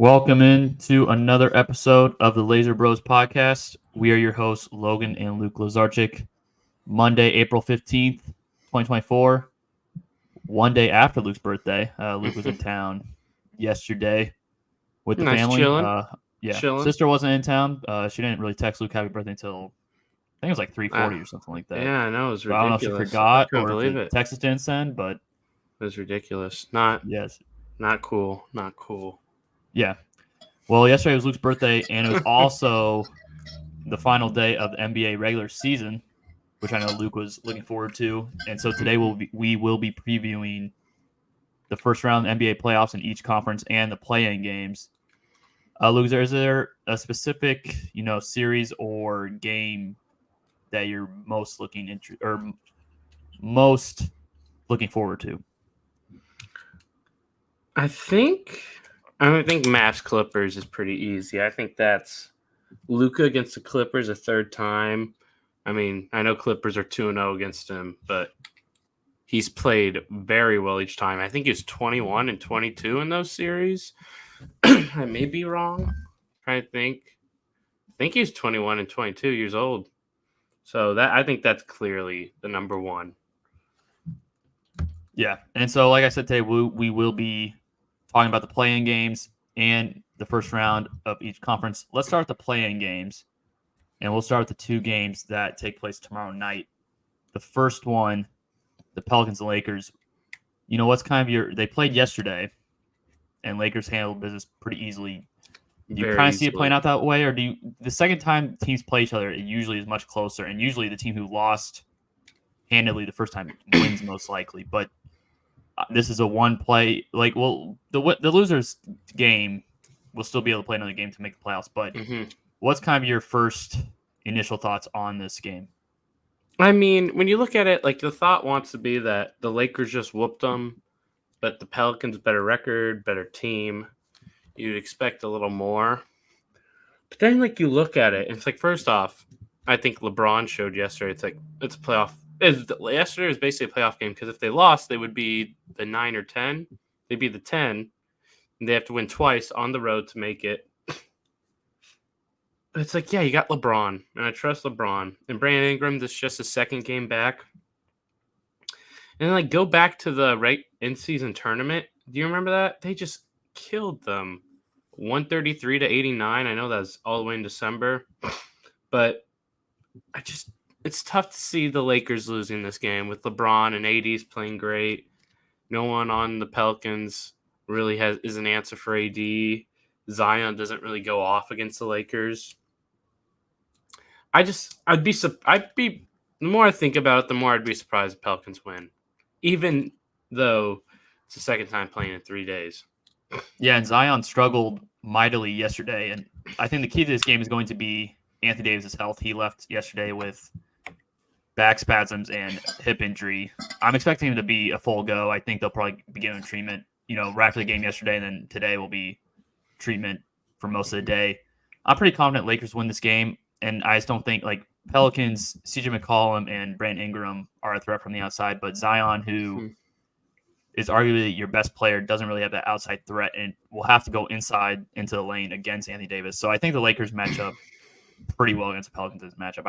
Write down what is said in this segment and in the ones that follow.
Welcome into another episode of the Laser Bros podcast. We are your hosts, Logan and Luke Lazarchik. Monday, April 15th, 2024. One day after Luke's birthday. Luke was in town yesterday with the Nice family. chilling. Chilling. Sister wasn't in town. She didn't really text Luke happy birthday until I think it was like 3:40 or something like that. Yeah, I know, it was So I don't know if she ridiculous. I forgot couldn't or if believe the it. text didn't send, but It was ridiculous. Not yes. not cool. Not cool. Yeah. Well, yesterday was Luke's birthday, and it was also the final day of the NBA regular season, which I know Luke was looking forward to. And so today we will be previewing the first round NBA playoffs in each conference and the play-in games. Luke, is there a specific series or game that you're most looking forward to? I think Mavs Clippers is pretty easy. I think that's Luka against the Clippers a third time. I mean, I know Clippers are 2-0 against him, but he's played very well each time. I think he was 21 and 22 in those series. I may be wrong. I think he was 21 and 22 years old. So I think that's clearly the number one. Yeah, and so like I said today, we will be talking about the play-in games and the first round of each conference. Let's start with the play-in games, and we'll start with the two games that take place tomorrow night. The first one, the Pelicans and Lakers. You know, what's kind of they played yesterday, and Lakers handled business pretty easily. Do you kind of see it playing out that way, or the second time teams play each other, it usually is much closer, and usually the team who lost handedly the first time wins most likely. But this is a one play, the losers game will still be able to play another game to make the playoffs. But what's kind of your first initial thoughts on this game? I mean, when you look at it, like the thought wants to be that the Lakers just whooped them, but the Pelicans better record, better team. You'd expect a little more. But then, like, you look at it, and it's like, first off, I think LeBron showed yesterday. It's like it's a playoff. Yesterday was basically a playoff game because if they lost, they would be the 9 or 10. They'd be the 10, and they have to win twice on the road to make it. But it's like, yeah, you got LeBron, and I trust LeBron. And Brandon Ingram, this is just his second game back. And then, like, go back to the in-season tournament. Do you remember that? They just killed them. 133 to 89. I know that was all the way in December. But it's tough to see the Lakers losing this game with LeBron and AD's playing great. No one on the Pelicans really is an answer for AD. Zion doesn't really go off against the Lakers. The more I think about it, the more I'd be surprised if Pelicans win, even though it's the second time playing in 3 days. Yeah, and Zion struggled mightily yesterday, and I think the key to this game is going to be Anthony Davis' health. He left yesterday with back spasms and hip injury. I'm expecting him to be a full go. I think they'll probably be giving him treatment, right after the game yesterday, and then today will be treatment for most of the day. I'm pretty confident Lakers win this game, and I just don't think, Pelicans, CJ McCollum and Brandon Ingram are a threat from the outside, but Zion, who is arguably your best player, doesn't really have that outside threat and will have to go inside into the lane against Anthony Davis. So I think the Lakers match up pretty well against the Pelicans in this matchup.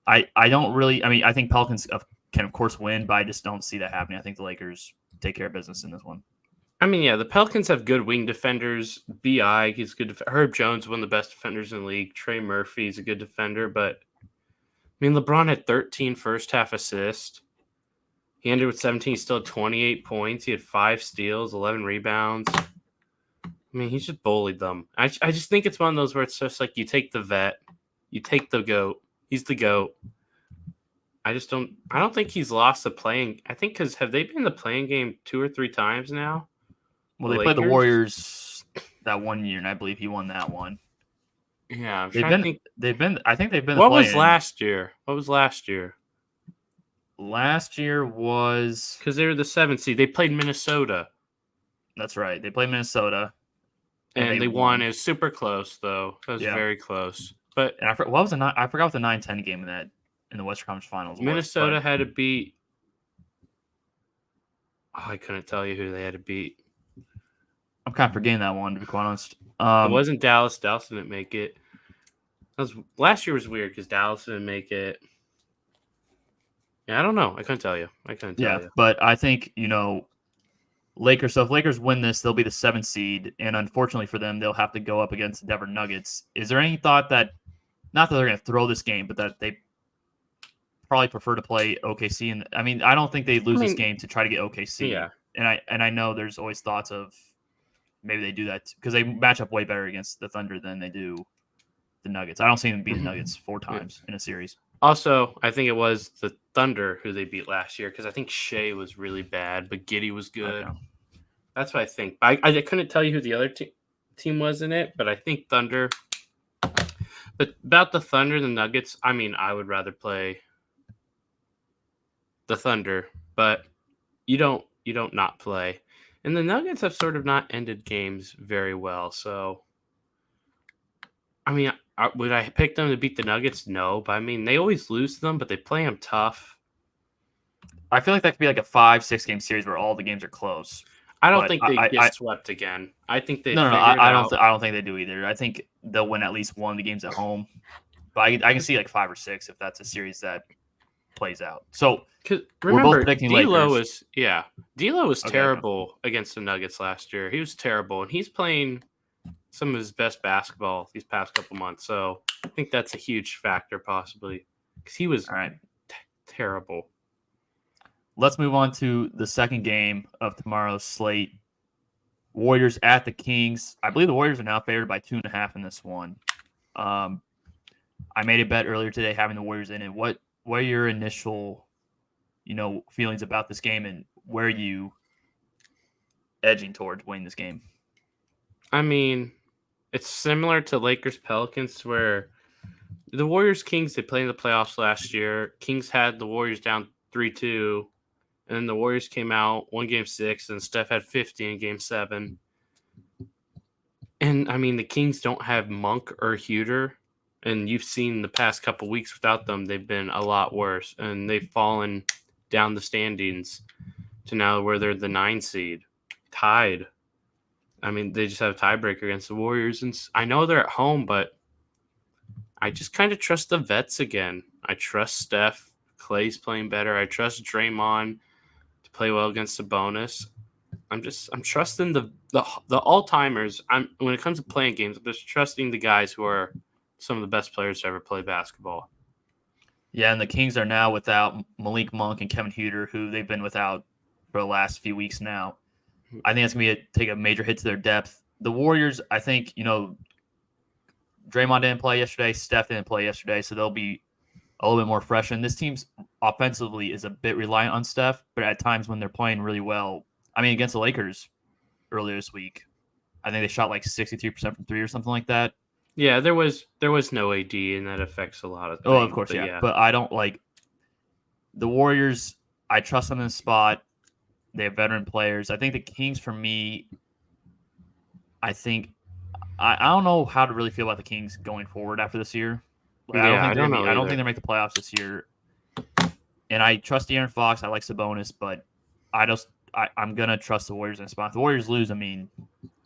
I think Pelicans can, of course, win, but I just don't see that happening. I think the Lakers take care of business in this one. I mean, yeah, the Pelicans have good wing defenders. B.I., he's good. Herb Jones, one of the best defenders in the league. Trey Murphy's a good defender. But, I mean, LeBron had 13 first-half assists. He ended with 17. He still had 28 points. He had 5 steals, 11 rebounds. I mean, he just bullied them. I just think it's one of those where it's just like you take the vet. You take the GOAT. He's the GOAT. I don't think he's lost the playing. I think because have they been in the playing game 2 or 3 times now? Well, they played the Warriors that one year, and I believe he won that one. Yeah, I think they've been. What was last year? Last year was because they were the 7th seed. They played Minnesota. That's right. They played Minnesota, and they won. It was super close, though. It was very close. But I forgot what the 9-10 game in the Western Conference Finals. Minnesota had to beat. Oh, I couldn't tell you who they had to beat. I'm kind of forgetting that one, to be quite honest. It wasn't Dallas. Dallas didn't make it. Last year was weird because Dallas didn't make it. Yeah, I don't know. I couldn't tell you. But I think, Lakers. So if Lakers win this, they'll be the 7th seed, and unfortunately for them, they'll have to go up against the Denver Nuggets. Is there any thought that, not that they're going to throw this game, but that they probably prefer to play OKC? And I mean, I don't think they lose this game to try to get OKC. Yeah. And I know there's always thoughts of maybe they do that because they match up way better against the Thunder than they do the Nuggets. I don't see them beat the Nuggets 4 times in a series. Also, I think it was the Thunder who they beat last year because I think Shea was really bad, but Giddey was good. Okay. That's what I think. I couldn't tell you who the other team was in it, but I think Thunder. But about the Thunder and the Nuggets, I mean, I would rather play the Thunder, but you don't not play. And the Nuggets have sort of not ended games very well, so I mean, would I pick them to beat the Nuggets? No, but I mean, they always lose to them, but they play them tough. I feel like that could be like a 5-6 game series where all the games are close. I don't think they get swept again. I think they I don't think they do either. I think they'll win at least one of the games at home. But I can see like 5 or 6 if that's a series that plays out. So remember, we're both predicting D'Lo was terrible against the Nuggets last year. He was terrible, and he's playing some of his best basketball these past couple months. So I think that's a huge factor possibly because he was terrible. Let's move on to the second game of tomorrow's slate. Warriors at the Kings. I believe the Warriors are now favored by 2.5 in this one. I made a bet earlier today having the Warriors in it. What are your initial, feelings about this game, and where are you edging towards winning this game? I mean, it's similar to Lakers Pelicans where the Warriors Kings, they played in the playoffs last year. Kings had the Warriors down 3-2. And then the Warriors came out, won Game 6, and Steph had 50 in Game 7. And, I mean, the Kings don't have Monk or Huter. And you've seen the past couple weeks without them, they've been a lot worse. And they've fallen down the standings to now where they're the 9 seed, tied. I mean, they just have a tiebreaker against the Warriors. And I know they're at home, but I just kind of trust the vets again. I trust Steph. Clay's playing better. I trust Draymond to play well against Sabonis. I'm trusting the all-timers. When it comes to playing games, I'm just trusting the guys who are some of the best players to ever play basketball. Yeah, and the Kings are now without Malik Monk and Kevin Huter, who they've been without for the last few weeks now. I think it's going to take a major hit to their depth. The Warriors, I think, Draymond didn't play yesterday. Steph didn't play yesterday, so they'll be a little bit more fresh. And this team's offensively is a bit reliant on Steph, but at times when they're playing really well, I mean, against the Lakers earlier this week, I think they shot like 63% from 3 or something like that. Yeah, there was no AD, and that affects a lot of things. Oh, of course, yeah. But I don't like the Warriors. I trust them in the spot. They have veteran players. I think the Kings, for me, I don't know how to really feel about the Kings going forward after this year. Like, I don't think they're going to make the playoffs this year. And I trust De'Aaron Fox. I like Sabonis, but I'm going to trust the Warriors in the spot. If the Warriors lose, I mean,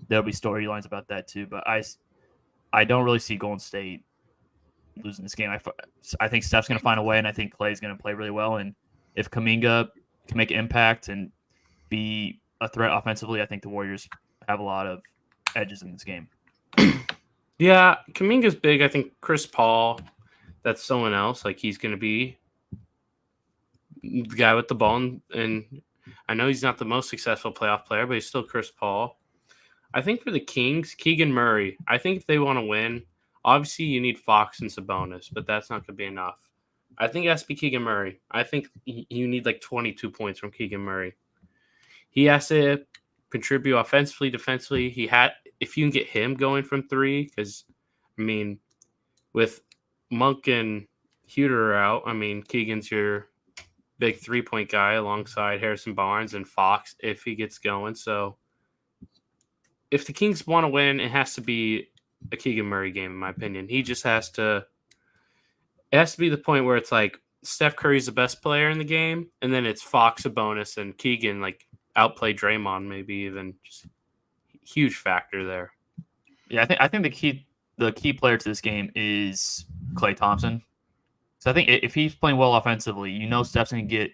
there'll be storylines about that too. But I don't really see Golden State losing this game. I think Steph's going to find a way, and I think Clay's going to play really well. And if Kuminga can make an impact and be a threat offensively, I think the Warriors have a lot of edges in this game. Yeah, Kuminga's big. I think Chris Paul, that's someone else. Like, he's going to be the guy with the ball. And I know he's not the most successful playoff player, but he's still Chris Paul. I think for the Kings, Keegan Murray, I think if they want to win, obviously you need Fox and Sabonis, but that's not going to be enough. I think it has to be Keegan Murray. I think you need like 22 points from Keegan Murray. He has to contribute offensively, defensively. If you can get him going from 3, because, I mean, with Monk and Huter out, I mean, Keegan's your big 3-point guy alongside Harrison Barnes and Fox if he gets going. So if the Kings want to win, it has to be a Keegan Murray game, in my opinion. He just has to – it has to be the point where it's like Steph Curry's the best player in the game, and then it's Fox, Sabonis, and Keegan, like, outplay Draymond maybe even. huge factor there. Yeah, I think the key player to this game is Klay Thompson. So I think if he's playing well offensively, Steph's going to get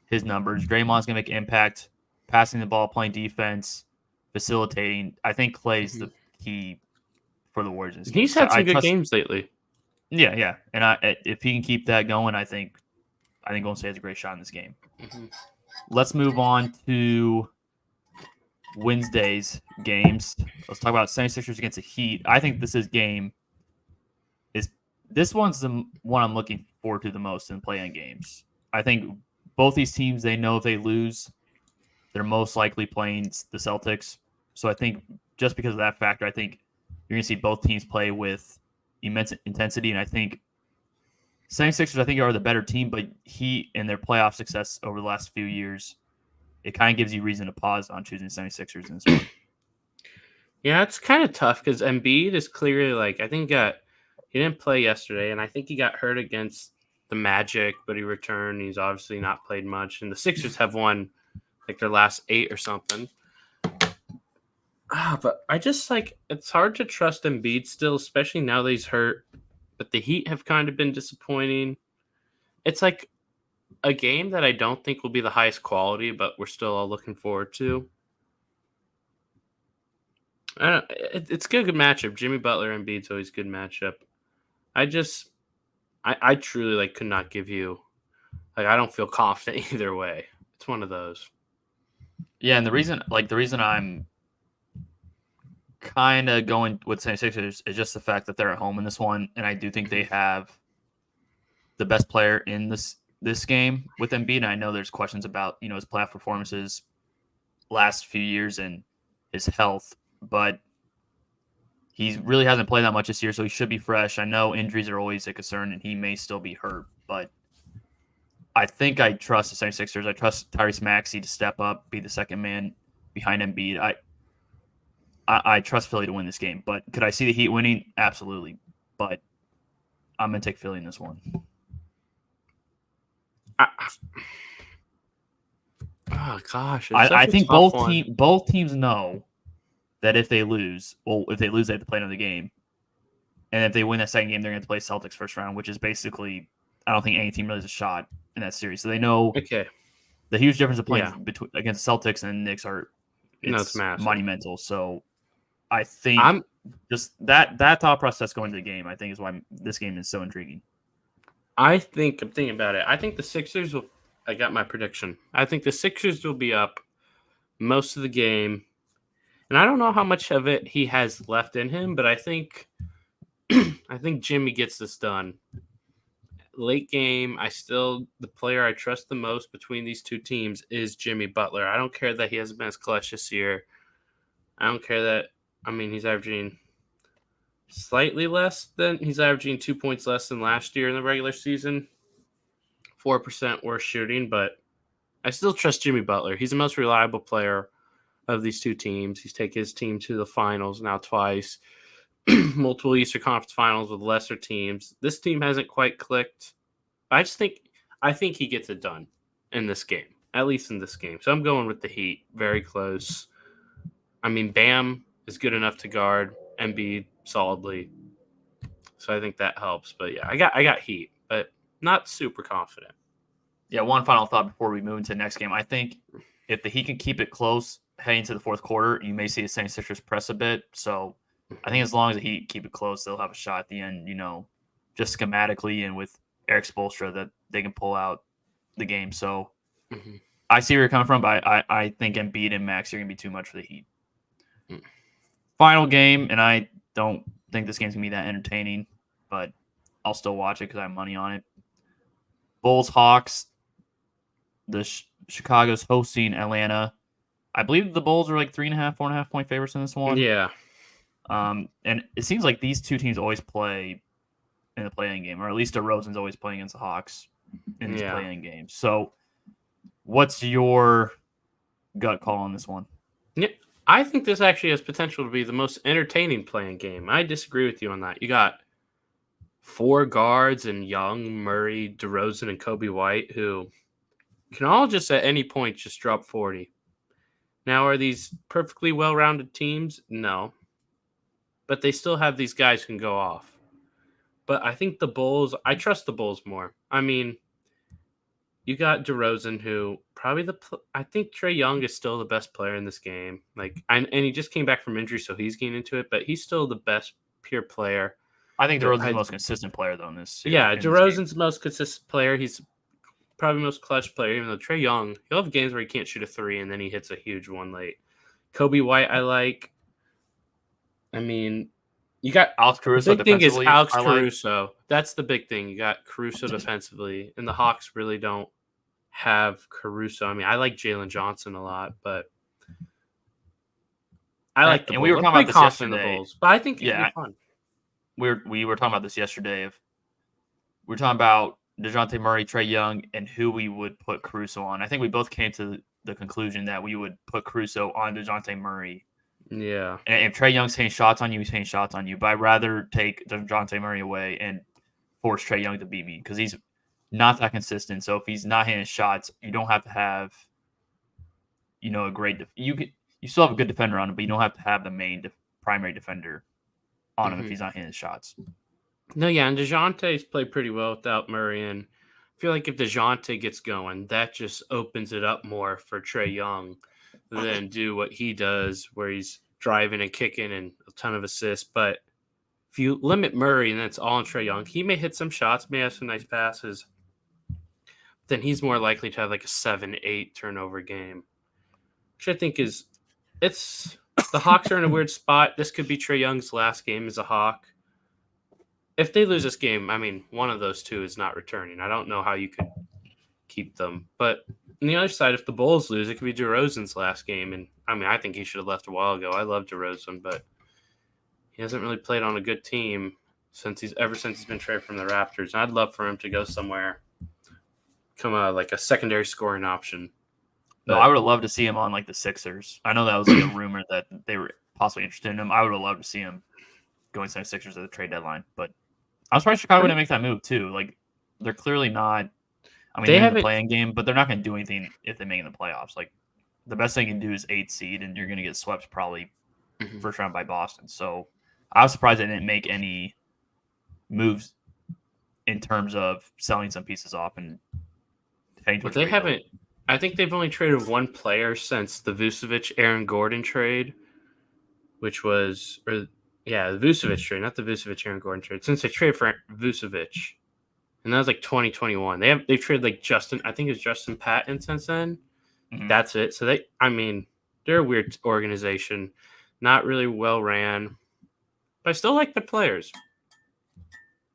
his numbers. Draymond's going to make impact, passing the ball, playing defense, facilitating. I think Klay's the key for the Warriors in this game. He's So had some good games lately. Yeah. And if he can keep that going, I think Golden State has a great shot in this game. Mm-hmm. Let's move on to Wednesday's games. Let's talk about 76ers against the Heat. I think this one's the one I'm looking forward to the most in play-in games. I think both these teams, they know if they lose, they're most likely playing the Celtics. So I think just because of that factor, I think you're going to see both teams play with immense intensity. And I think 76ers, I think, are the better team, but Heat and their playoff success over the last few years, it kind of gives you reason to pause on choosing 76ers in this one. Yeah, it's kind of tough because Embiid is clearly I think he didn't play yesterday, and I think he got hurt against the Magic, but he returned. He's obviously not played much, and the Sixers have won their last 8 or something. But I just it's hard to trust Embiid still, especially now that he's hurt. But the Heat have kind of been disappointing. It's a game that I don't think will be the highest quality, but we're still all looking forward to. It's a good matchup. Jimmy Butler and Embiid's always a good matchup. I truly could not give you I don't feel confident either way. It's one of those. Yeah, and the reason I'm kind of going with 76ers is just the fact that they're at home in this one, and I do think they have the best player in this game with Embiid. And I know there's questions about his playoff performances last few years and his health, but he really hasn't played that much this year, so he should be fresh. I know injuries are always a concern, and he may still be hurt, but I think I trust the 76ers. I trust Tyrese Maxey to step up, be the second man behind Embiid. I trust Philly to win this game, but could I see the Heat winning? Absolutely, but I'm going to take Philly in this one. Oh gosh, I think both teams know that if they lose, they have to play another game, and if they win that second game, they're going to play Celtics first round, which is basically, I don't think any team really has a shot in that series. So they know the huge difference of playing against Celtics and Knicks it's monumental. So I think just that thought process going to the game, I think, is why this game is so intriguing. I'm thinking about it. I think the Sixers will. I got my prediction. I think the Sixers will be up most of the game, and I don't know how much of it he has left in him, but I think Jimmy gets this done. Late game, the player I trust the most between these two teams is Jimmy Butler. I don't care that he hasn't been as clutch this year. I don't care that. He's averaging slightly less than he's averaging 2 points less than last year in the regular season. 4% worse shooting, but I still trust Jimmy Butler. He's the most reliable player of these two teams. He's taken his team to the finals now twice, multiple Eastern Conference finals with lesser teams. This team hasn't quite clicked. I think he gets it done in this game, at least in this game. So I'm going with the Heat, very close. Bam is good enough to guard Embiid solidly, so I think that helps. But yeah, I got Heat, but not super confident. Yeah, one final thought before we move into the next game. I think if the Heat can keep it close heading to the fourth quarter, you may see the 76ers press a bit. So I think as long as the Heat keep it close, they'll have a shot at the end, just schematically and with Eric Spoelstra that they can pull out the game. So I see where you're coming from, but I think Embiid and Max are going to be too much for the Heat. Final game, and I don't think this game's going to be that entertaining, but I'll still watch it because I have money on it. Bulls, Hawks. Chicago's hosting Atlanta. I believe the Bulls are 3.5, 4.5 point favorites in this one. Yeah. And it seems like these two teams always play in the play-in game, or at least DeRozan's always playing against the Hawks in this play-in game. So what's your gut call on this one? Yeah, I think this actually has potential to be the most entertaining play-in game. I disagree with you on that. You got 4 guards and Young, Murray, DeRozan, and Kobe White, who can all just at any point just drop 40. Now, are these perfectly well-rounded teams? No. But they still have these guys who can go off. But I think the Bulls, I trust the Bulls more. I mean, you got DeRozan, who probably I think Trae Young is still the best player in this game. And he just came back from injury, so he's getting into it, but he's still the best pure player. I think DeRozan's the most consistent player though in this series. Yeah, DeRozan's the most consistent player. He's probably the most clutch player, even though Trae Young, he'll have games where he can't shoot a three and then he hits a huge one late. Kobe White, I like. I mean, you got Alex Caruso. The big thing is Alex I Caruso. Like. That's the big thing. You got Caruso defensively, and the Hawks really don't have Caruso. I mean, I like Jalen Johnson a lot, but I like the Bulls. We were talking about this yesterday. Bulls, but I think it'd be fun. We were talking about this yesterday. We were talking about DeJounte Murray, Trae Young, and who we would put Caruso on. I think we both came to the conclusion that we would put Caruso on DeJounte Murray. Yeah. And if Trae Young's hitting shots on you, he's hitting shots on you. But I'd rather take DeJounte Murray away and force Trae Young to beat me because he's not that consistent. So if he's not hitting shots, you don't have to have, a great you still have a good defender on him, but you don't have to have the primary defender on him if he's not hitting his shots. No, yeah, and DeJounte's played pretty well without Murray, and I feel like if DeJounte gets going, that just opens it up more for Trae Young than do what he does, where he's driving and kicking and a ton of assists. But if you limit Murray and it's all on Trae Young, he may hit some shots, may have some nice passes. Then he's more likely to have like a 7-8 turnover game, which I think the Hawks are in a weird spot. This could be Trae Young's last game as a Hawk. If they lose this game, I mean, one of those two is not returning. I don't know how you could keep them. But on the other side, if the Bulls lose, it could be DeRozan's last game. And I mean, I think he should have left a while ago. I love DeRozan, but he hasn't really played on a good team since he's been traded from the Raptors. And I'd love for him to go somewhere, become like a secondary scoring option. But, no, I would have loved to see him on like the Sixers. I know that was like a rumor that they were possibly interested in him. I would have loved to see him going to the Sixers at the trade deadline. But I'm surprised Chicago didn't make that move too. Like they're clearly not. I mean, they're in the playing game, but they're not going to do anything if they make it in the playoffs. Like the best thing you can do is 8th seed, and you're going to get swept probably first round by Boston. So I was surprised they didn't make any moves in terms of selling some pieces off and. But they haven't. I think they've only traded one player since the Vucevic-Aaron Gordon trade, which was the Vucevic trade, not the Vucevic-Aaron Gordon trade. Since they traded for Vucevic, and that was like 2021. They've traded like Justin. I think it was Justin Patton since then. Mm-hmm. That's it. So they're a weird organization, not really well ran, but I still like the players.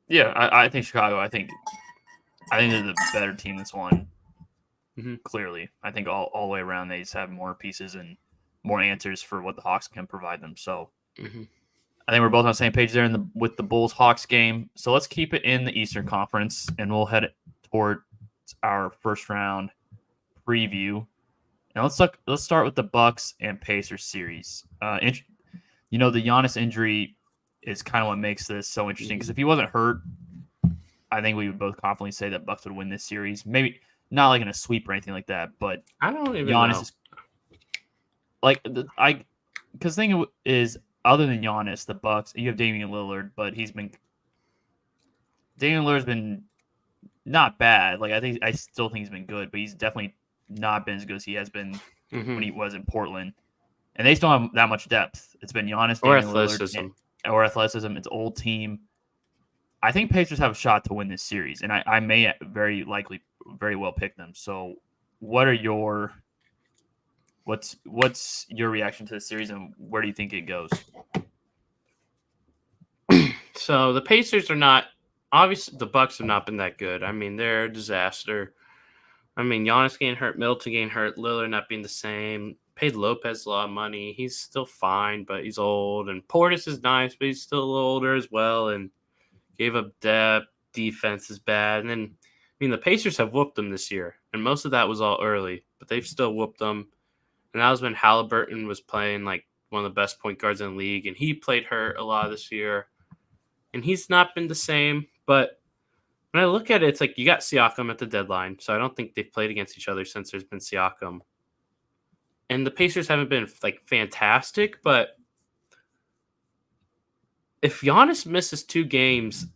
Yeah, I think Chicago. I think they're the better team this one. Mm-hmm. Clearly, I think all the way around they just have more pieces and more answers for what the Hawks can provide them. So I think we're both on the same page there with the Bulls-Hawks game. So let's keep it in the Eastern Conference, and we'll head towards our first round preview. And let's start with the Bucks and Pacers series. The Giannis injury is kind of what makes this so interesting because if he wasn't hurt, I think we would both confidently say that Bucks would win this series. Maybe not like in a sweep or anything like that, but I don't even know. Because the thing is, other than Giannis, the Bucks, you have Damian Lillard, but Damian Lillard's been not bad. Like I still think he's been good, but he's definitely not been as good as he has been when he was in Portland. And they still have that much depth. It's been Giannis, Damian Lillard, or athleticism. It's old team. I think Pacers have a shot to win this series, and I may very well pick them. So, what's your reaction to the series, and where do you think it goes? So the Pacers are not obviously the Bucks have not been that good. I mean, they're a disaster. I mean, Giannis getting hurt, Middleton getting hurt, Lillard not being the same. Paid Lopez a lot of money. He's still fine, but he's old. And Portis is nice, but he's still a little older as well. And gave up depth. Defense is bad. And then, the Pacers have whooped them this year. And most of that was all early, but they've still whooped them. And that was when Halliburton was playing like one of the best point guards in the league. And he played hurt a lot this year. And he's not been the same. But when I look at it, it's like you got Siakam at the deadline. So I don't think they've played against each other since there's been Siakam. And then, the Pacers have whooped them this year. And most of that was all early, but they've still whooped them. And that was when Halliburton was playing like one of the best point guards in the league. And he played hurt a lot this year. And he's not been the same. But when I look at it, it's like you got Siakam at the deadline. So I don't think they've played against each other since there's been Siakam. and the Pacers haven't been like fantastic, but if Giannis misses 2 games,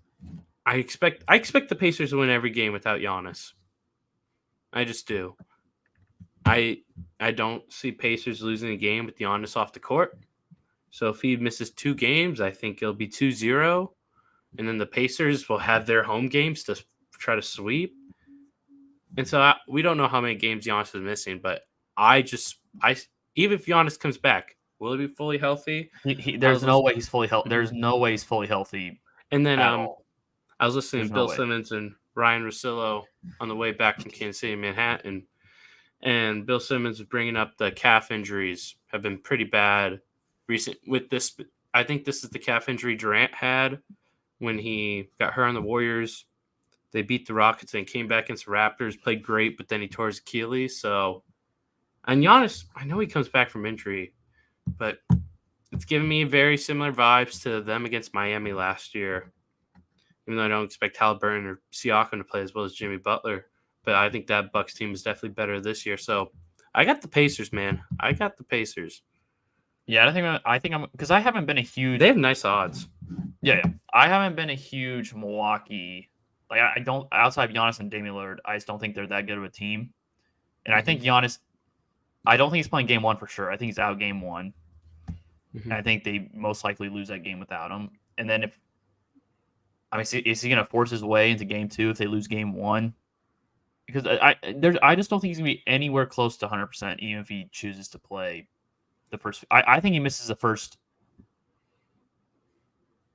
I expect the Pacers to win every game without Giannis. I just do. I don't see Pacers losing a game with Giannis off the court. So if he misses 2 games, I think it'll be 2-0. And then the Pacers will have their home games to try to sweep. And so we don't know how many games Giannis is missing, but even if Giannis comes back, will he be fully healthy? There's no way he's fully healthy. There's no way he's fully healthy And then at all. I was listening There's to no Bill way. Simmons and Ryan Russillo on the way back from Kansas City, Manhattan, and Bill Simmons was bringing up the calf injuries have been pretty bad recent with this. I think this is the calf injury Durant had when he got hurt on the Warriors. They beat the Rockets and came back against the Raptors, played great, but then he tore his Achilles. So, and Giannis, I know he comes back from injury, but it's giving me very similar vibes to them against Miami last year. Even though I don't expect Halliburton or Siakam to play as well as Jimmy Butler, but I think that Bucks team is definitely better this year. So, I got the Pacers, man. I got the Pacers. Yeah, I think I'm because I haven't been a huge. They have nice odds. Yeah. I haven't been a huge Milwaukee. Like I don't outside of Giannis and Damian Lillard, I just don't think they're that good of a team. And I think Giannis, I don't think he's playing game 1 for sure. I think he's out game 1. And I think they most likely lose that game without him. And then is he going to force his way into game 2 if they lose game 1? Because I just don't think he's going to be anywhere close to 100%, even if he chooses to play the first. I think he misses the first.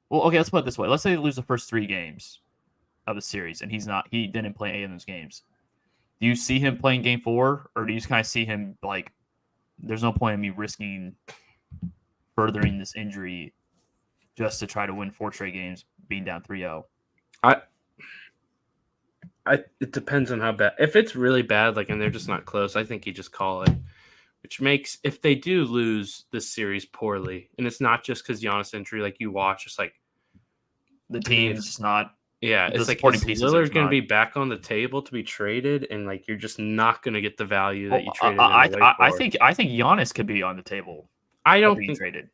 Well, okay, let's put it this way. Let's say they lose the first 3 games of the series, and he didn't play any of those games. Do you see him playing game 4, or do you just kind of see him like, there's no point in me risking furthering this injury just to try to win 4 straight games, being down 3-0? It depends on how bad. If it's really bad, and they're just not close, I think you just call it. Which makes, if they do lose this series poorly, and it's not just because Giannis injury, like you watch, it's like the team's just not. Yeah, it's like, is Lillard going to be back on the table to be traded, and you're just not going to get the value that you traded him away for? I think Giannis could be on the table. I don't think traded.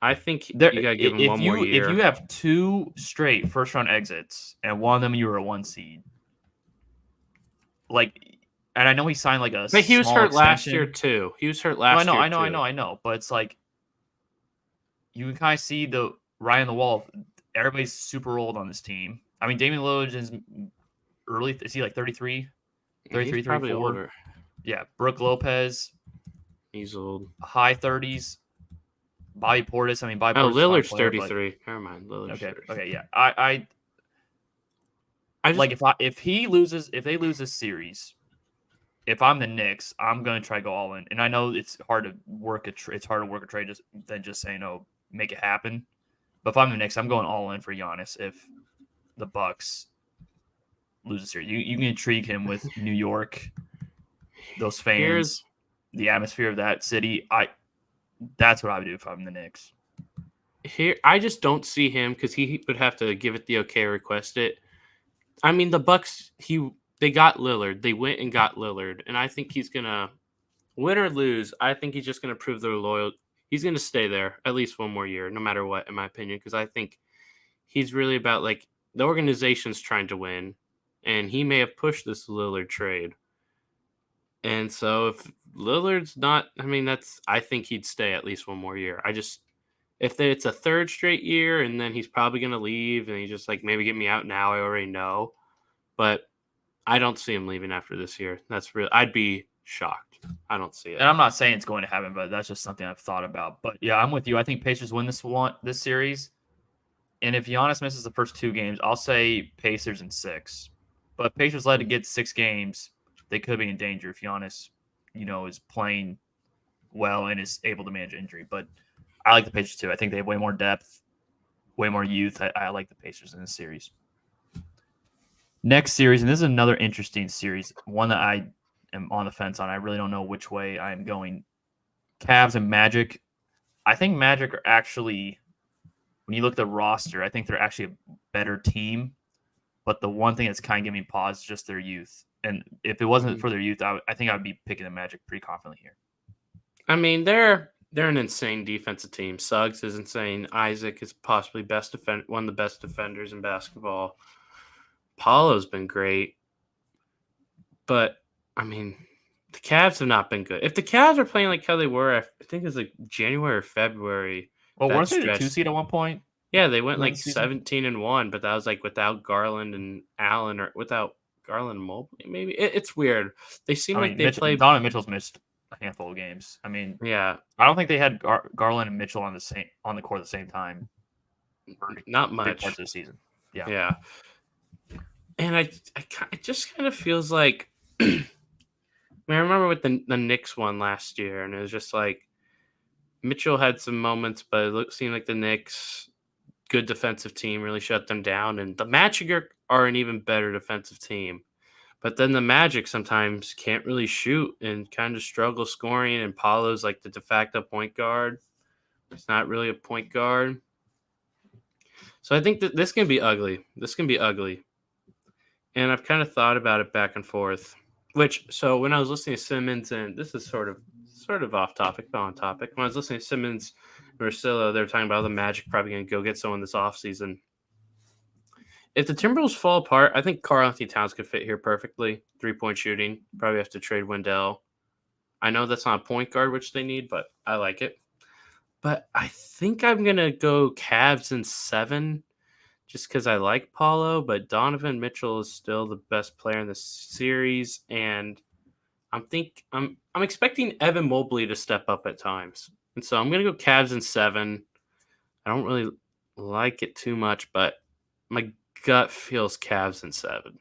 I think you got to give him one more year. If you have 2 straight first round exits and one of them you were a 1 seed, and I know he signed a. But he was hurt last year too. He was hurt last year. I know. But it's like you can kind of see the Ryan the wall. Everybody's super old on this team. I mean, Damian Lillard is early. Is he 33? 33, he's probably 34? Older. Yeah. Brooke Lopez. He's old. High 30s. Bobby Portis. Lillard's 33. Never mind. Lillard's 33. Okay. Yeah. I just, if they lose this series, if I'm the Knicks, I'm going to try to go all in. And I know it's hard to work a trade than just saying, "Oh, make it happen." But if I'm the Knicks, I'm going all in for Giannis. If the Bucks lose this series, you can intrigue him with New York, those fans, the atmosphere of that city. That's what I would do if I'm the Knicks. Here, I just don't see him because he would have to give it the okay, request it. I mean, the Bucks, they got Lillard. They went and got Lillard, and I think he's gonna win or lose. I think he's just gonna prove their loyalty. He's gonna stay there at least one more year, no matter what, in my opinion, because I think he's really about the organization's trying to win, and he may have pushed this Lillard trade. And so if Lillard's not, I think he'd stay at least one more year. If it's a 3rd straight year and then he's probably going to leave and he's just maybe get me out now, I already know. But I don't see him leaving after this year. I'd be shocked. I don't see it. And I'm not saying it's going to happen, but that's just something I've thought about. But yeah, I'm with you. I think Pacers win this series. And if Giannis misses the first 2 games, I'll say Pacers in 6. But if Pacers let it get 6 games, they could be in danger if Giannis, is playing well and is able to manage injury. But I like the Pacers too. I think they have way more depth, way more youth. I like the Pacers in this series. Next series, and this is another interesting series, one that I am on the fence on. I really don't know which way I am going. Cavs and Magic. I think Magic are actually, when you look at the roster, I think they're actually a better team. But the one thing that's kind of giving me pause is just their youth. And if it wasn't for their youth, I think I would be picking the Magic pretty confidently here. I mean, they're an insane defensive team. Suggs is insane. Isaac is possibly one of the best defenders in basketball. Paulo's been great, but I mean, the Cavs have not been good. If the Cavs are playing like how they were, I think it was like January or February, Well, that weren't they the stretch. 2 seed at one point Yeah, they went during the like season? 17-1, but that was like without Garland and Allen, or without Garland and Mobley. Maybe it's weird. They seem I like mean, they play. Donovan Mitchell's missed a handful of games. I mean, Yeah, I don't think they had Garland and Mitchell on the court at the same time for not big parts much. of the season. Yeah. Yeah, and it just kind of feels like. I remember with the Knicks one last year, and it was just like Mitchell had some moments, but seemed like the Knicks, good defensive team, really shut them down. And the Magic are an even better defensive team. But then the Magic sometimes can't really shoot and kind of struggle scoring. And Paulo's like the de facto point guard. He's not really a point guard. So I think that this can be ugly. This can be ugly. And I've kind of thought about it back and forth. So when I was listening to Simmons, and this is sort of off topic, but on topic. When I was listening to Simmons and Russillo, they were talking about the Magic probably going to go get someone this offseason. If the Timberwolves fall apart, I think Karl-Anthony Towns could fit here perfectly. 3-point shooting. Probably have to trade Wendell. I know that's not a point guard, which they need, but I like it. But I think I'm going to go Cavs in 7 just because I like Paulo, but Donovan Mitchell is still the best player in the series, and I'm expecting Evan Mobley to step up at times. And so I'm going to go Cavs in 7. I don't really like it too much, but my gut feels Cavs in 7.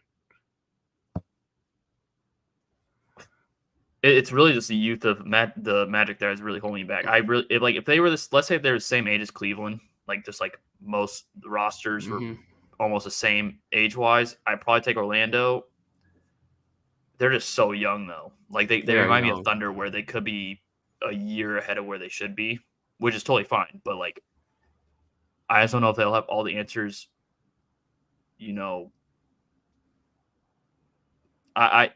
It's really just the youth of the Magic that is really holding me back. If they were this, let's say if they were the same age as Cleveland, like just like most rosters were almost the same age wise, I'd probably take Orlando. They're just so young though. Like they They are remind me of young. Thunder where they could be a year ahead of where they should be, which is totally fine. But like I just don't know if they'll have all the answers. You know, I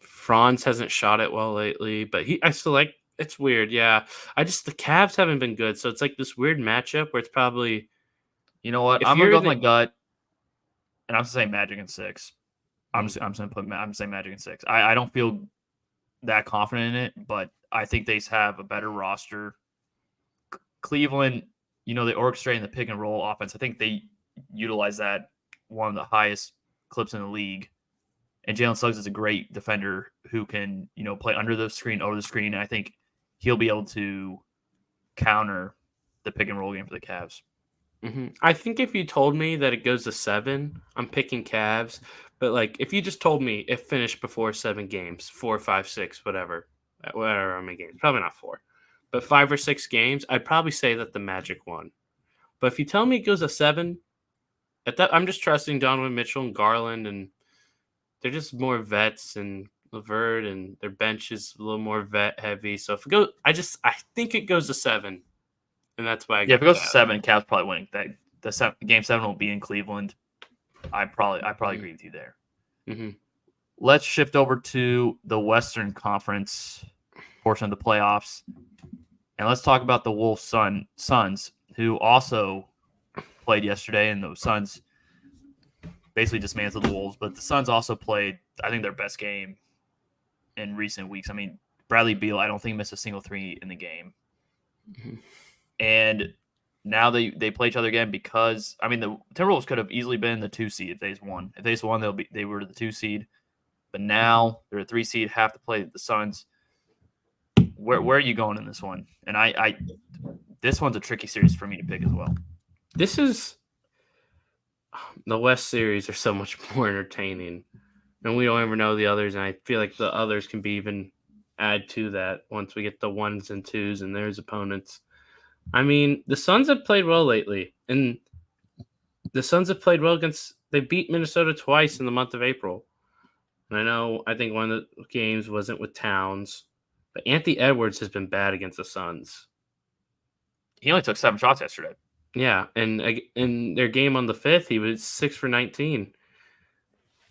Franz hasn't shot it well lately, but I still like. It's weird, yeah. The Cavs haven't been good, so it's like this weird matchup where it's probably you know what? if I'm gonna you're go in with my the gut, and I'm saying Magic in 6. mm, I'm saying Magic in 6. I don't feel that confident in it, but I think they have a better roster. Cleveland, they orchestrating the pick and roll offense. I think they utilize that one of the highest clips in the league. And Jalen Suggs is a great defender who can, play under the screen, over the screen. And I think he'll be able to counter the pick and roll game for the Cavs. I think if you told me that it goes to 7, I'm picking Cavs. But like if you just told me it finished before 7 games, 4, 5, 6, whatever how many games, probably not 4, but 5 or 6 games, I'd probably say that the Magic won. But if you tell me it goes to 7, at that I'm just trusting Donovan Mitchell and Garland, and they're just more vets, and LeVert, and their bench is a little more vet heavy. So if it goes, I think it goes to 7, and that's why I Yeah, if got it goes to Cavs. 7, Cavs probably winning. Game 7 will be in Cleveland. I probably agree with you there. Mm-hmm. Let's shift over to the Western Conference portion of the playoffs, and let's talk about the Wolves Suns, who also played yesterday, and the Suns basically dismantled the Wolves. But the Suns also played, I think, their best game in recent weeks. I mean, Bradley Beal, I don't think missed a single three in the game, and now they play each other again because the Timberwolves could have easily been the 2 seed if they just won. If they just won, they were the 2 seed. But now they're a 3 seed, have to play the Suns. Where are you going in this one? And I this one's a tricky series for me to pick as well. This is the West series are so much more entertaining, and we don't ever know the others. And I feel like the others can be even add to that once we get the 1s and 2s and their opponents. I mean, the Suns have played well lately, and the Suns have played well they beat Minnesota twice in the month of April. And I think one of the games wasn't with Towns, but Anthony Edwards has been bad against the Suns. He only took 7 shots yesterday. Yeah, and in their game on the 5th, he was 6 for 19.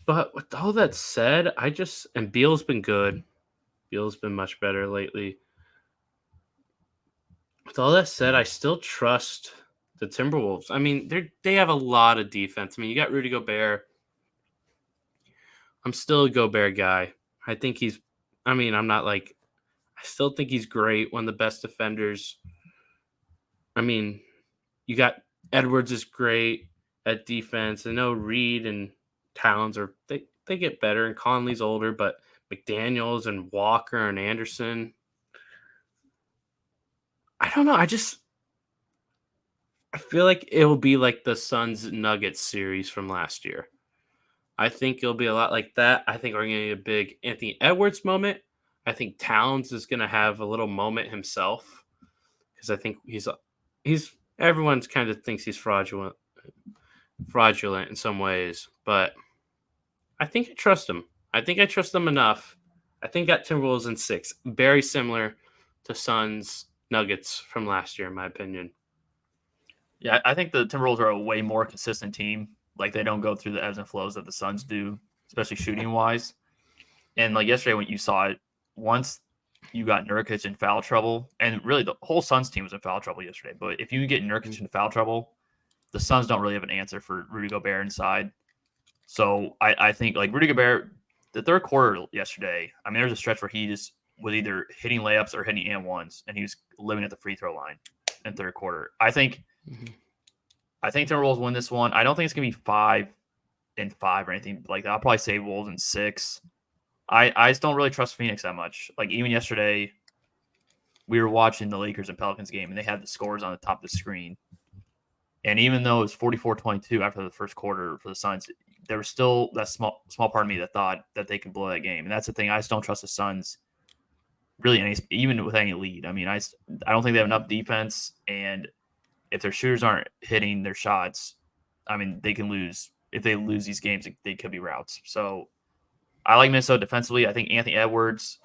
But with all that said, and Beal's been good. Beal's been much better lately. With all that said, I still trust the Timberwolves. I mean, they have a lot of defense. I mean, you got Rudy Gobert. I'm still a Gobert guy. I think he's. I mean, I'm not like. I still think he's great. One of the best defenders. I mean, you got Edwards is great at defense. I know Reed and Towns are they get better, and Conley's older, but McDaniels and Walker and Anderson. I don't know. I feel like it will be like the Suns Nuggets series from last year. I think it'll be a lot like that. I think we're going to get a big Anthony Edwards moment. I think Towns is going to have a little moment himself because I think he's everyone's kind of thinks he's fraudulent in some ways, but I think I trust him. I think I trust them enough. I think got Timberwolves in 6, very similar to Suns Nuggets from last year, in my opinion. Yeah, I think the Timberwolves are a way more consistent team. Like they don't go through the ebbs and flows that the Suns do, especially shooting wise. And like yesterday, when you saw it, once you got Nurkic in foul trouble, and really the whole Suns team was in foul trouble yesterday. But if you get Nurkic in foul trouble, the Suns don't really have an answer for Rudy Gobert inside. So I think like Rudy Gobert, the third quarter yesterday, I mean, there was a stretch where he just was either hitting layups or hitting and ones, and he was living at the free throw line in third quarter. I think Timberwolves win this one. I don't think it's gonna be 5-5 or anything like that. I'll probably say Wolves in 6. I just don't really trust Phoenix that much. Like even yesterday, we were watching the Lakers and Pelicans game, and they had the scores on the top of the screen. And even though it was 44-22 after the first quarter for the Suns, there was still that small part of me that thought that they could blow that game. And that's the thing. I just don't trust the Suns really, even with any lead. I mean, I don't think they have enough defense, and if their shooters aren't hitting their shots, I mean, they can lose. If they lose these games, they could be routes. So I like Minnesota defensively. I think Anthony Edwards.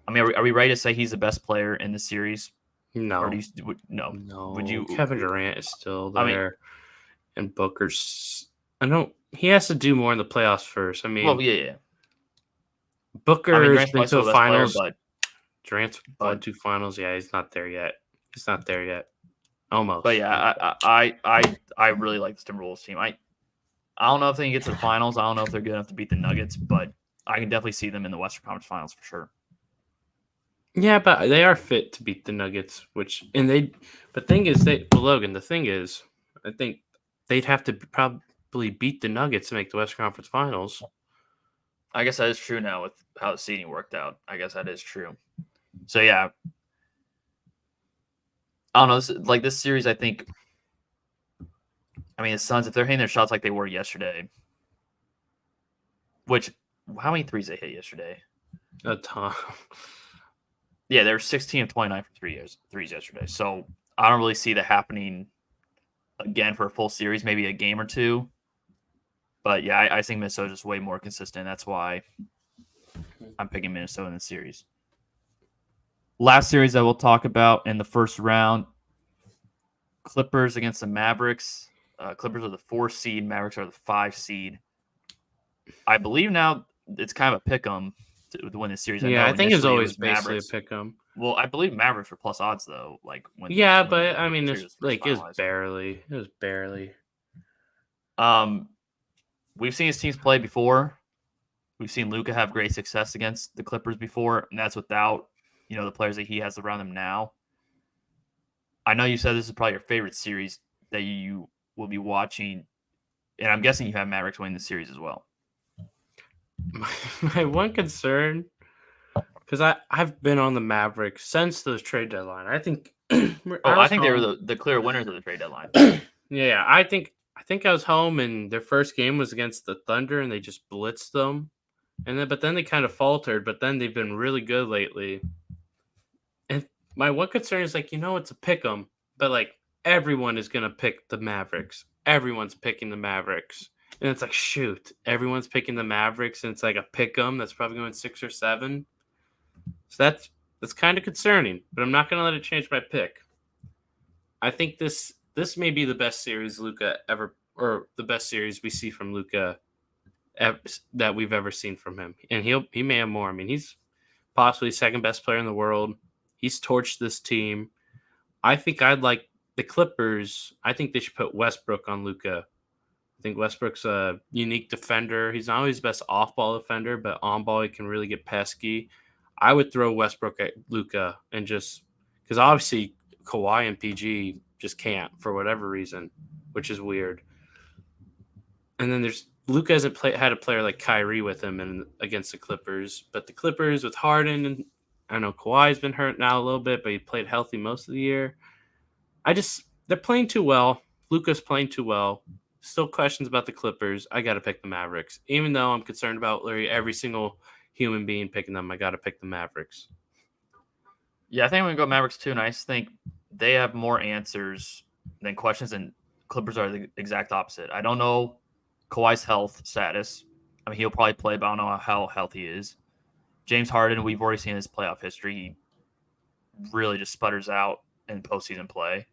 I mean, are we ready to say he's the best player in the series? No. Or no. Would you? Kevin Durant is still there, I mean, and Booker's. He has to do more in the playoffs first. I mean, well, yeah. Booker's been to a finals. Player, but Durant's won 2 finals. Yeah, he's not there yet. Almost. But yeah, I really like the Timberwolves team. I don't know if they can get to the finals. I don't know if they're good enough to beat the Nuggets, but I can definitely see them in the Western Conference Finals for sure. Yeah, but they are fit to beat the Nuggets, Logan, the thing is, I think they'd have to probably beat the Nuggets to make the Western Conference Finals. I guess that is true now with how the seeding worked out. I guess that is true. So yeah, I don't know. This series, I think. I mean, the Suns, if they're hitting their shots like they were yesterday, which how many threes they hit yesterday? A ton. Yeah, they were 16 of 29 for threes yesterday. So I don't really see that happening again for a full series, maybe a game or two. But yeah, I think Minnesota's just way more consistent. That's why I'm picking Minnesota in the series. Last series I will talk about in the first round, Clippers against the Mavericks. Clippers are the 4 seed. Mavericks are the 5 seed. I believe now it's kind of a pick 'em to win this series. I think it's always basically a pick 'em. Well, I believe Mavericks were plus odds though. Like when but I mean, it was barely. It was barely. We've seen his teams play before. We've seen Luka have great success against the Clippers before, and that's without the players that he has around him now. I know you said this is probably your favorite series that you will be watching, and I'm guessing you have Mavericks winning the series as well. My one concern, because I've been on the Mavericks since the trade deadline. I think. I think they were the clear winners of the trade deadline. Yeah, I think I was home, and their first game was against the Thunder, and they just blitzed them, but then they kind of faltered. But then they've been really good lately. And my one concern is it's a pick 'em, but everyone is gonna pick the Mavericks. Everyone's picking the Mavericks. And it's shoot, everyone's picking the Mavericks, and it's a pick 'em that's probably going 6 or 7. So that's kind of concerning, but I'm not going to let it change my pick. I think this may be the best series Luka ever, or the best series we see from Luka that we've ever seen from him, and he may have more. I mean, he's possibly second best player in the world. He's torched this team. I think I'd like the Clippers. I think they should put Westbrook on Luka. I think Westbrook's a unique defender. He's not always the best off-ball defender, but on-ball he can really get pesky. I would throw Westbrook at Luka and just because obviously Kawhi and PG just can't for whatever reason, which is weird. And then there's Luka hasn't had a player like Kyrie with him against the Clippers, but the Clippers with Harden and I know Kawhi's been hurt now a little bit, but he played healthy most of the year. They're playing too well. Luka's playing too well. Still questions about the Clippers. I got to pick the Mavericks. Even though I'm concerned about literally every single human being picking them, I got to pick the Mavericks. Yeah, I think I'm going to go Mavericks too, and I just think they have more answers than questions, and Clippers are the exact opposite. I don't know Kawhi's health status. I mean, he'll probably play, but I don't know how healthy he is. James Harden, we've already seen his playoff history. He really just sputters out in postseason play.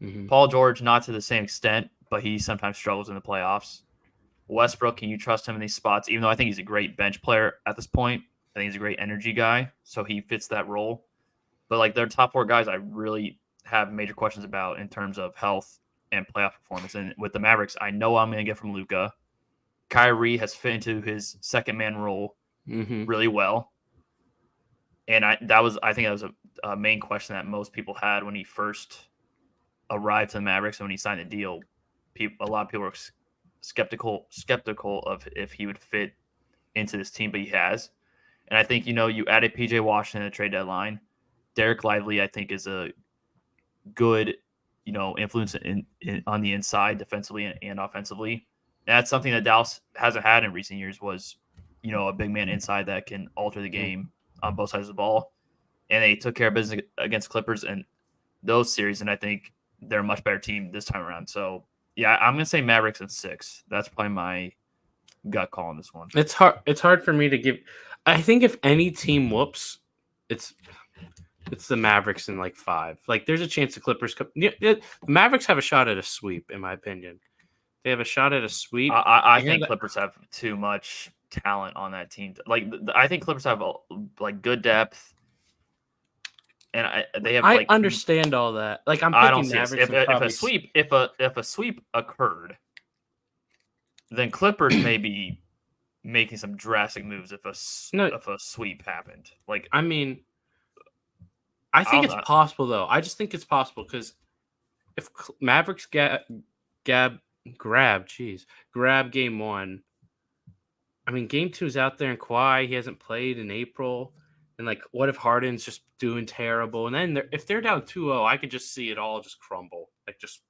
Mm-hmm. Paul George, not to the same extent, but he sometimes struggles in the playoffs. Westbrook, can you trust him in these spots? Even though I think he's a great bench player at this point, I think he's a great energy guy, so he fits that role. But like their top four guys, I really have major questions about in terms of health and playoff performance. And with the Mavericks, I know I'm going to get from Luka. Kyrie has fit into his second man role really well. And I think that was a main question that most people had when he first arrived to the Mavericks and when he signed the deal. A lot of people were skeptical of if he would fit into this team, but he has. And I think, you added PJ Washington at the trade deadline. Derek Lively, I think, is a good, influence on the inside defensively and offensively. And that's something that Dallas hasn't had in recent years was, a big man inside that can alter the game on both sides of the ball. And they took care of business against Clippers in those series, and I think they're a much better team this time around. So, yeah, I'm going to say Mavericks in 6. That's probably my gut call on this one. It's hard for me to give. I think if any team whoops, it's the Mavericks in like 5. Like there's a chance the Clippers the Mavericks have a shot at a sweep, in my opinion. They have a shot at a sweep. I think Clippers have too much talent on that team. Like I think Clippers have good depth, and they have. I understand all that. Like I'm picking Mavericks. If a sweep occurred, then Clippers may be making some drastic moves if a sweep happened. Like I mean, I think it's possible though. I just think it's possible because if Mavericks grab game 1. I mean, game 2 is out there, and Kawhi, he hasn't played in April. And, like, what if Harden's just doing terrible? And then if they're down 2-0, I could just see it all just crumble. Like, just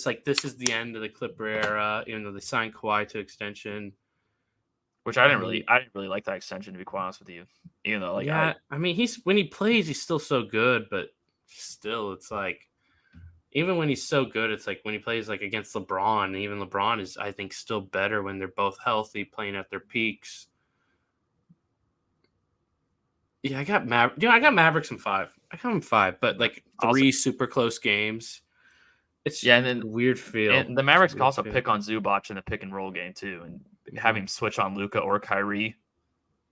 like this is the end of the Clipper era, even though they signed Kawhi to extension. Which I didn't really like that extension, to be quite honest with you. Even though, I mean, when he plays, he's still so good, but still, it's like, even when he's so good, it's like when he plays like against LeBron, and even LeBron is, I think, still better when they're both healthy, playing at their peaks. Yeah, I got Mavericks in 5. I got them 5, but like 3 super close games. It's and then a weird feel. And the Mavericks can also pick on Zubac in the pick and roll game too, and have him switch on Luka or Kyrie.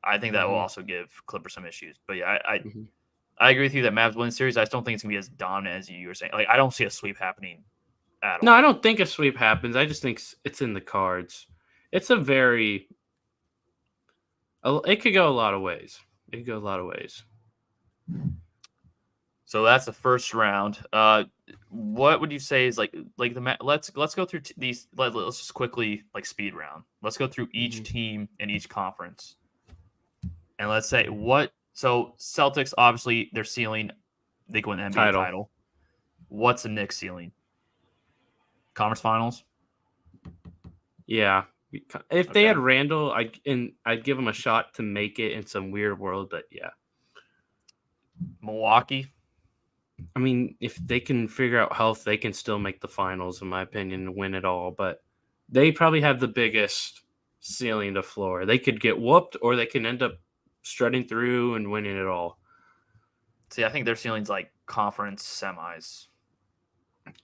I think that will also give Clippers some issues. But yeah, I agree with you that Mavs win the series. I just don't think it's gonna be as dominant as you were saying. Like I don't see a sweep happening at all. No, I don't think a sweep happens. I just think it's in the cards. It could go a lot of ways. So that's the first round. What would you say is like the let's go through these. Let's just quickly speed round. Let's go through each team in each conference, and let's say what. So Celtics, obviously, their ceiling, they can win the NBA title. What's the Knicks ceiling? Conference Finals. Yeah, if they had Randall, I'd give them a shot to make it in some weird world. But yeah, Milwaukee. I mean, if they can figure out health, they can still make the finals, in my opinion, and win it all. But they probably have the biggest ceiling to floor. They could get whooped, or they can end up strutting through and winning it all. See, I think their ceiling's like conference semis.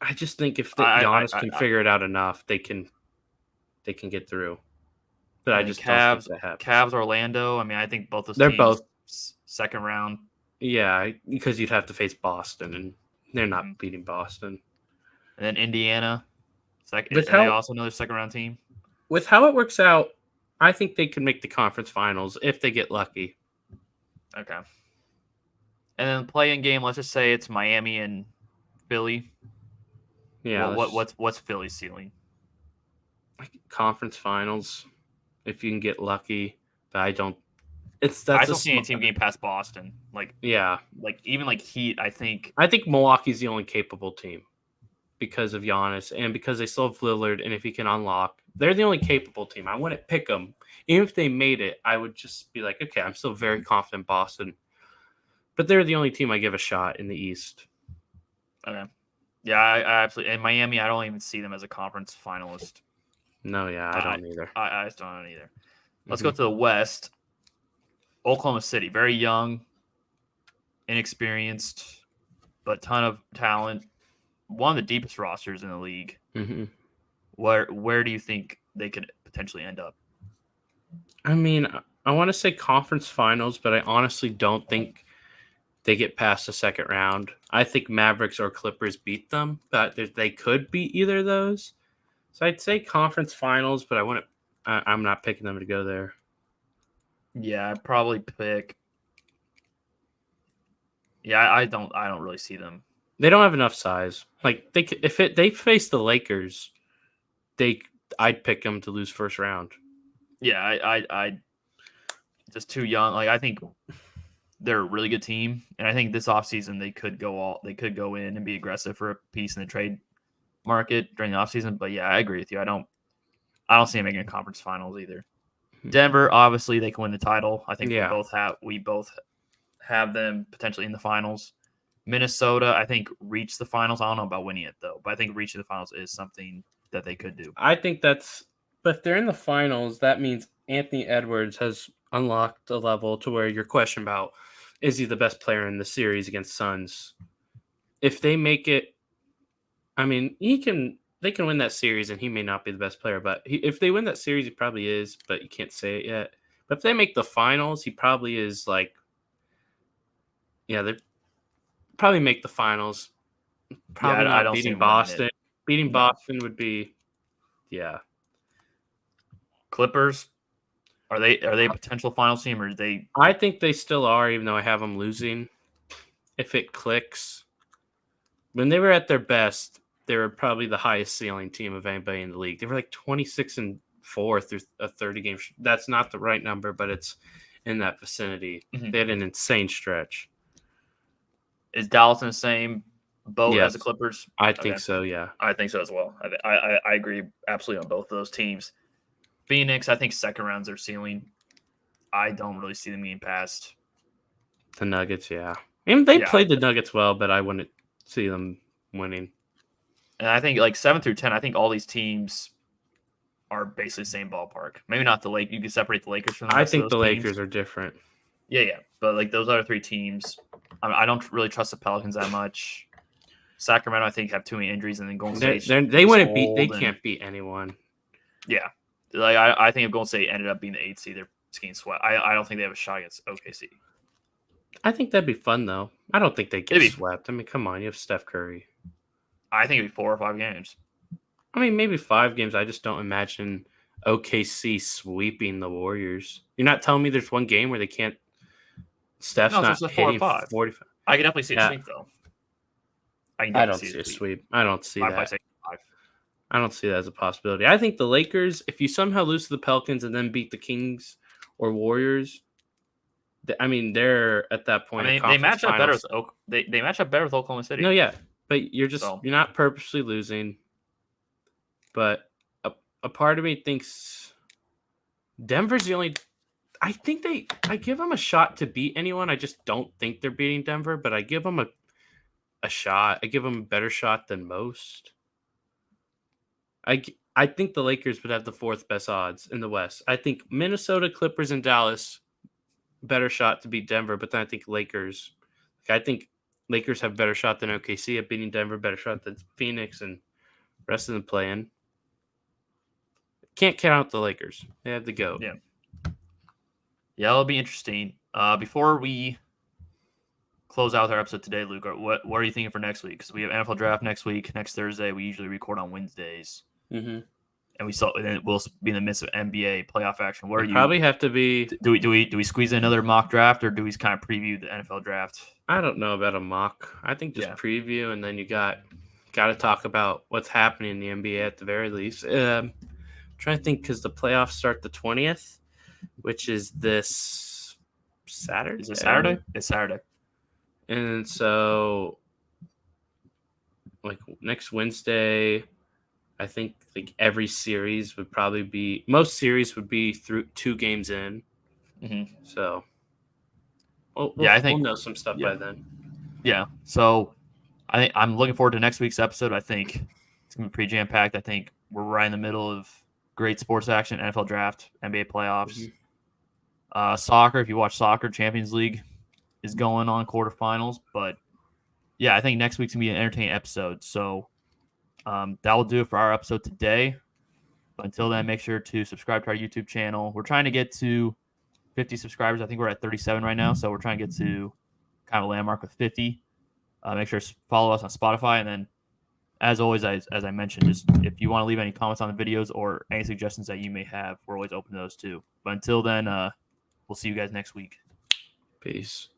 I just think if Giannis can figure it out enough, they can get through. But I just don't think that happens. Cavs, Orlando. I mean, I think both those they're teams, second round. Yeah, because you'd have to face Boston, and they're not Mhm. beating Boston. And then Indiana, second. With Are they how also another second round team? with how it works out, I think they could make the conference finals if they get lucky. Okay. And then the play-in game. Let's just say it's Miami and Philly. Yeah, What's Philly's ceiling? like conference finals if you can get lucky. But I don't. I That's a still see any small. team getting past Boston. Yeah, Even like Heat. I think. I think Milwaukee's the only capable team because of Giannis and because they still have Lillard. And if he can unlock, they're the only capable team. I wouldn't pick them. Even if they made it, I would just be like, okay, I'm still very confident Boston. But they're the only team I give a shot in the East. Okay. Yeah, I absolutely. And Miami, I don't even see them as a conference finalist. No, yeah, I don't either. I just don't either. Let's go to the West. Oklahoma City, very young, inexperienced, but ton of talent. One of the deepest rosters in the league. Mm-hmm. Where do you think they could potentially end up? I mean, I want to say conference finals, but I honestly don't think they get past the second round. I think Mavericks or Clippers beat them, but they could beat either of those. So I'd say conference finals, but I'm not picking them to go there. Yeah, I'd probably pick. Yeah, I don't really see them. They don't have enough size. Like they face the Lakers, I'd pick them to lose first round. Yeah, I just too young. Like I think they're a really good team, and I think this offseason they could go in and be aggressive for a piece in the trade market during the offseason. But yeah, I agree with you. I don't see them making a conference finals either. Denver, obviously, they can win the title. I think Yeah. we both have them potentially in the finals. Minnesota, I think, reach the finals. I don't know about winning it though, but I think reaching the finals is something that they could do. I think but if they're in the finals, that means Anthony Edwards has unlocked a level to where your question about is he the best player in the series against Suns? If they make it, I mean, they can win that series and he may not be the best player, but if they win that series, he probably is, but you can't say it yet. But if they make the finals, he probably is like, yeah, they probably make the finals. Probably I not don't see beating them winning it. Boston. Beating No. Boston would be, yeah. Clippers, are they a potential finals team or are they? I think they still are, even though I have them losing. If it clicks, when they were at their best, they were probably the highest ceiling team of anybody in the league. They were like 26-4 through a 30 game. That's not the right number, but it's in that vicinity. Mhm. They had an insane stretch. Is Dallas in the same boat as the Yes, Clippers? I think so. Yeah. I think so as well. I agree absolutely on both of those teams. Phoenix, I think second round's their ceiling. I don't really see them getting past. The Nuggets, yeah. And they Yeah. played the Nuggets well, but I wouldn't see them winning. And I think like 7 through 10, I think all these teams are basically the same ballpark. Maybe not the Lake. You can separate the Lakers from the I rest of think the those teams. Lakers are different. Yeah. But like those other three teams, I don't really trust the Pelicans that much. Sacramento, I think, have too many injuries, and then Golden State. They wouldn't beat. They can't beat anyone. Yeah, like I think if Golden State ended up being the 8th seed, they're getting swept. I don't think they have a shot against OKC. I think that'd be fun though. I don't think they get swept. I mean, come on, you have Steph Curry. I think it'd be 4 or 5 games. I mean, maybe 5 games. I just don't imagine OKC sweeping the Warriors. You're not telling me there's one game where they can't. Steph's not so hitting 4 or 5. 45. I can definitely see a sweep though. I don't see a sweep. I don't see that. 5. I don't see that as a possibility. I think the Lakers, if you somehow lose to the Pelicans and then beat the Kings or Warriors, I mean, they're at that point. I mean, they match up better with they match up better with Oklahoma City. No, yeah, but you're not purposely losing. But a part of me thinks Denver's the only. I give them a shot to beat anyone. I just don't think they're beating Denver, but I give them a shot. I give them a better shot than most. I think the Lakers would have the 4th best odds in the West. I think Minnesota, Clippers, and Dallas better shot to beat Denver, but then I think Lakers have better shot than OKC at beating Denver, better shot than Phoenix, and rest of them playing. Can't count out the Lakers. They have the GOAT. Yeah, it'll be interesting. Before we close out our episode today, Luke, what are you thinking for next week? Because we have NFL draft next week, next Thursday. We usually record on Wednesdays, Mm-hmm. and then we'll be in the midst of NBA playoff action. What are you? Probably have to be. Do we squeeze in another mock draft, or do we kind of preview the NFL draft? I don't know about a mock. I think just preview, and then you got to talk about what's happening in the NBA at the very least. I'm trying to think because the playoffs start the 20th, which is this Saturday. Is it Saturday? It's Saturday. And so, like next Wednesday, I think like every series would probably be most series would be through 2 games in. Mm-hmm. So, we'll know some stuff by then. Yeah. So, I'm looking forward to next week's episode. I think it's gonna be pretty jam packed. I think we're right in the middle of great sports action: NFL draft, NBA playoffs, soccer. If you watch soccer, Champions League is going on quarterfinals. But yeah, I think next week's gonna be an entertaining episode. So that will do it for our episode today. But until then, make sure to subscribe to our YouTube channel. We're trying to get to 50 subscribers. I think we're at 37 right now. So we're trying to get to kind of a landmark with 50. Make sure to follow us on Spotify. And then, as always, as I mentioned, just if you want to leave any comments on the videos or any suggestions that you may have, we're always open to those too. But until then, we'll see you guys next week. Peace.